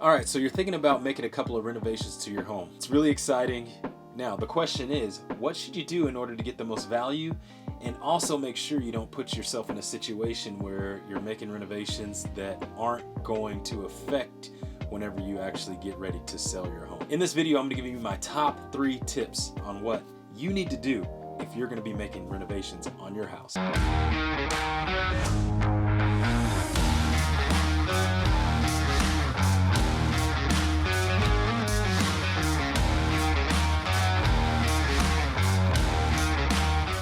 All right, so you're thinking about making a couple of renovations to your home. It's really exciting. Now, the question is, what should you do in order to get the most value? And also make sure you don't put yourself in a situation where you're making renovations that aren't going to affect whenever you actually get ready to sell your home. In this video, I'm going to give you my top 3 tips on what you need to do if you're going to be making renovations on your house.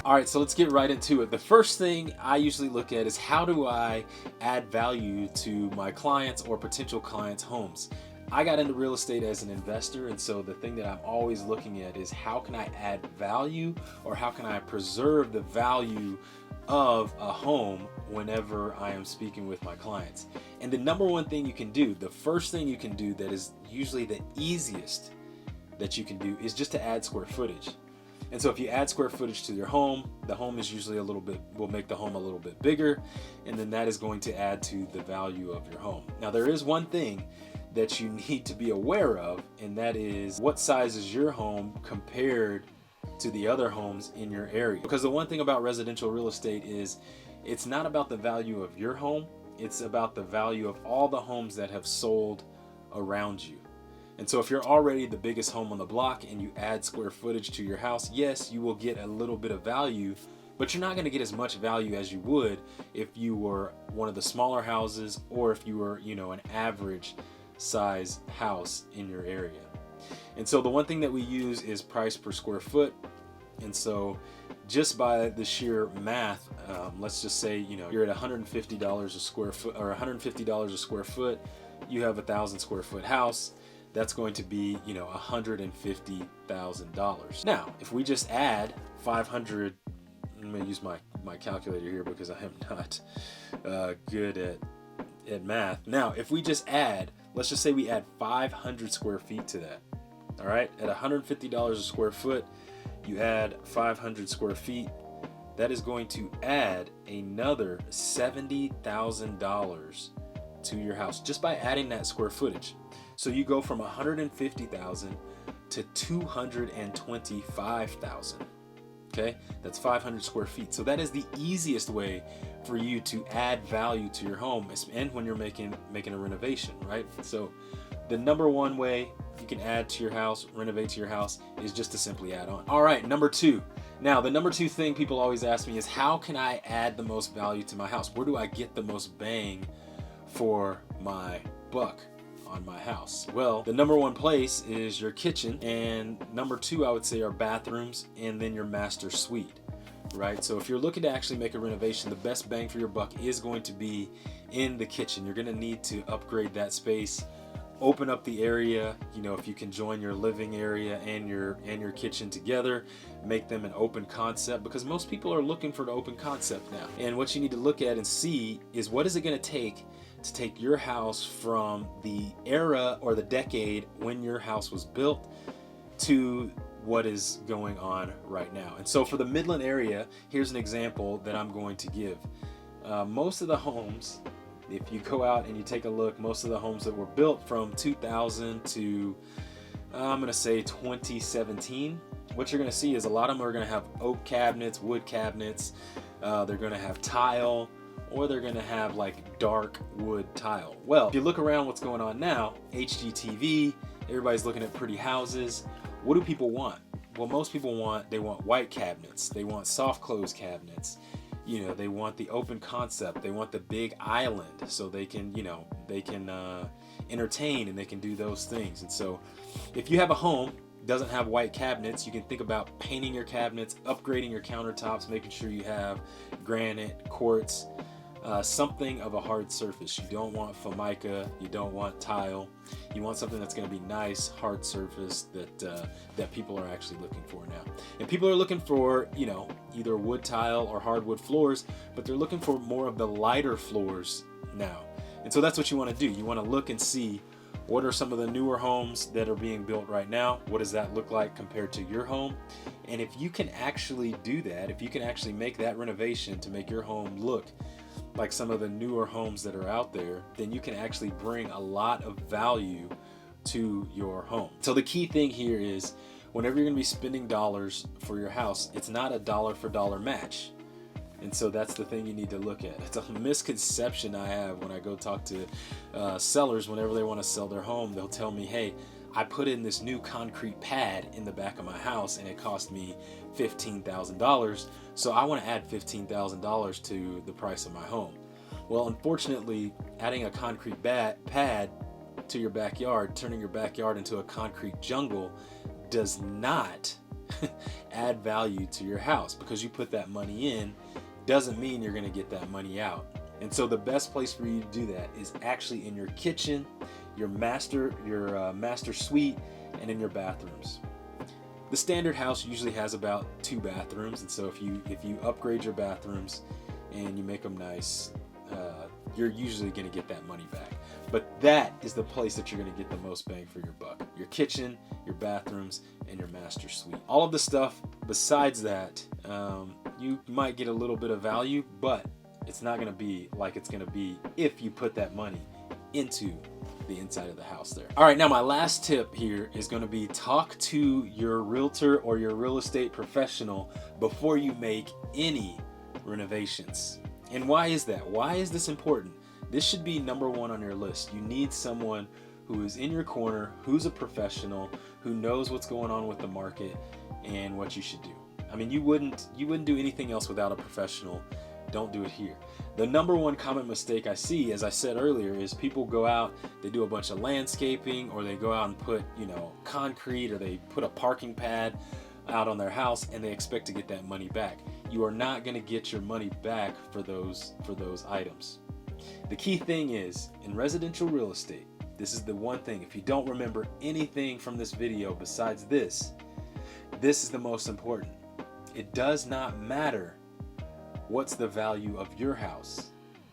All right, so let's get right into it. The first thing I usually look at is how do I add value to my clients or potential clients' homes. I got into real estate as an investor, and so the thing that I'm always looking at is how can I add value or how can I preserve the value of a home whenever I am speaking with my clients. And the number one thing you can do, the first thing you can do that is usually the easiest that you can do is just to add square footage. And so if you add square footage to your home, the home is usually will make the home a little bit bigger, and then that is going to add to the value of your home. Now there is one thing that you need to be aware of, and that is what size is your home compared to the other homes in your area. Because the one thing about residential real estate is it's not about the value of your home, it's about the value of all the homes that have sold around you. And so if you're already the biggest home on the block and you add square footage to your house, yes, you will get a little bit of value, but you're not going to get as much value as you would if you were one of the smaller houses or if you were, an average size house in your area. And so the one thing that we use is price per square foot. And so just by the sheer math, let's just say, you're at $150 a square foot or $150 a square foot, you have 1,000 square foot house. That's going to be, $150,000. Now, if we just add 500, I'm going to use my calculator here because I am not good at math. Now, if we just add, let's just say we add 500 square feet to that. All right, at $150 a square foot, you add 500 square feet. That is going to add another $70,000 to your house just by adding that square footage. So you go from 150,000 to 225,000. Okay, that's 500 square feet. So that is the easiest way for you to add value to your home, and when you're making a renovation, right? So the number one way you can add to your house, renovate to your house, is just to simply add on. All right, number 2. Now, the number 2 thing people always ask me is how can I add the most value to my house? Where do I get the most bang for my buck on my house? Well, the number 1 place is your kitchen, and number 2 I would say are bathrooms, and then your master suite, right? So if you're looking to actually make a renovation, the best bang for your buck is going to be in the kitchen. You're going to need to upgrade that space, open up the area. If you can join your living area and your kitchen together, make them an open concept, because most people are looking for the open concept now. And what you need to look at and see is what is it going to take your house from the era or the decade when your house was built to what is going on right now. And so for the Midland area, here's an example that I'm going to give. Most of the homes, if you go out and you take a look, most of the homes that were built from 2000 to I'm going to say 2017, what you're going to see is a lot of them are going to have oak cabinets, wood cabinets, they're going to have tile, or they're going to have like dark wood tile. Well, if you look around what's going on now, HGTV, everybody's looking at pretty houses. What do people want? Well, most people want white cabinets. They want soft close cabinets. They want the open concept. They want the big island so they can entertain and they can do those things. And so if you have a home doesn't have white cabinets, you can think about painting your cabinets, upgrading your countertops, making sure you have granite, quartz, something of a hard surface. You don't want formica, you don't want tile. You want something that's going to be nice, hard surface that people are actually looking for now. And people are looking for, either wood tile or hardwood floors, but they're looking for more of the lighter floors now. And so that's what you want to do. You want to look and see what are some of the newer homes that are being built right now. What does that look like compared to your home? And if you can actually do that, if you can actually make that renovation to make your home look like some of the newer homes that are out there, then you can actually bring a lot of value to your home. So the key thing here is whenever you're going to be spending dollars for your house, it's not a dollar for dollar match. And so that's the thing you need to look at. It's a misconception I have when I go talk to sellers. Whenever they want to sell their home, they'll tell me, hey, I put in this new concrete pad in the back of my house and it cost me $15,000. So I want to add $15,000 to the price of my home. Well, unfortunately, adding a concrete pad to your backyard, turning your backyard into a concrete jungle, does not add value to your house. Because you put that money in doesn't mean you're going to get that money out. And so the best place for you to do that is actually in your kitchen, your master suite, and in your bathrooms. The standard house usually has about 2 bathrooms, and so if you upgrade your bathrooms and you make them nice, you're usually going to get that money back. But that is the place that you're going to get the most bang for your buck. Your kitchen, your bathrooms, and your master suite. All of the stuff besides that, you might get a little bit of value, but it's not going to be like it's going to be if you put that money into the inside of the house there. All right, now my last tip here is going to be talk to your realtor or your real estate professional before you make any renovations. And why is that? Why is this important? This should be number 1 on your list. You need someone who is in your corner, who's a professional, who knows what's going on with the market and what you should do. I mean, you wouldn't do anything else without a professional. Don't do it here. The number 1 common mistake I see, as I said earlier, is people go out, they do a bunch of landscaping, or they go out and put, concrete, or they put a parking pad out on their house and they expect to get that money back. You are not going to get your money back for those items. The key thing is, in residential real estate, this is the one thing, if you don't remember anything from this video besides this is the most important. It does not matter what's the value of your house.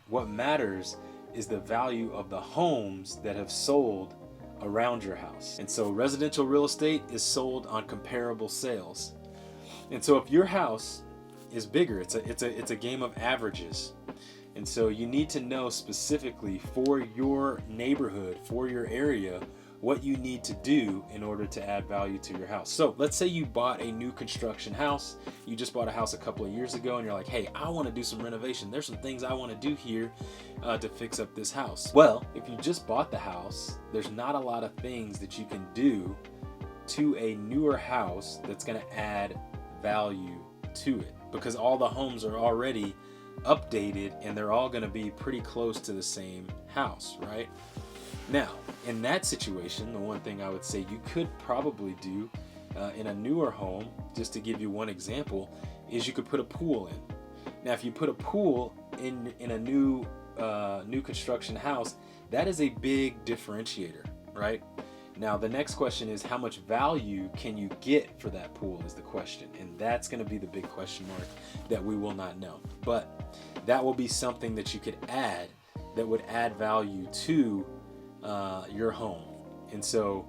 What matters is the value of the homes that have sold around your house. And so residential real estate is sold on comparable sales. And so if your house is bigger, it's a game of averages. And so you need to know specifically for your neighborhood, for your area, what you need to do in order to add value to your house. So let's say you bought a new construction house. You just bought a house a couple of years ago and you're like, hey, I want to do some renovation. There's some things I want to do here to fix up this house. Well, if you just bought the house, there's not a lot of things that you can do to a newer house that's going to add value to it, because all the homes are already updated and they're all going to be pretty close to the same house, right? Now, in that situation, the one thing I would say you could probably do in a newer home, just to give you one example, is you could put a pool in. Now, if you put a pool in a new construction house, that is a big differentiator, right? Now, the next question is, how much value can you get for that pool is the question. And that's going to be the big question mark that we will not know. But that will be something that you could add that would add value to your home. And so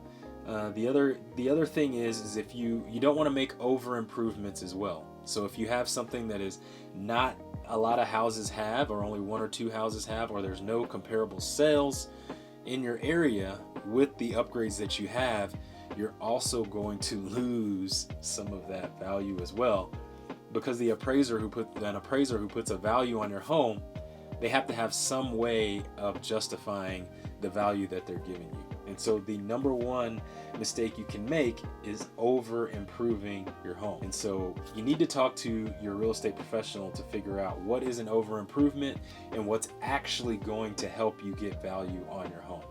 the other thing is if you don't want to make over improvements as well. So if you have something that is not a lot of houses have, or only 1 or 2 houses have, or there's no comparable sales in your area with the upgrades that you have, you're also going to lose some of that value as well, because the appraiser who puts a value on your home, they have to have some way of justifying the value that they're giving you. And so the number 1 mistake you can make is over improving your home. And so you need to talk to your real estate professional to figure out what is an over improvement and what's actually going to help you get value on your home.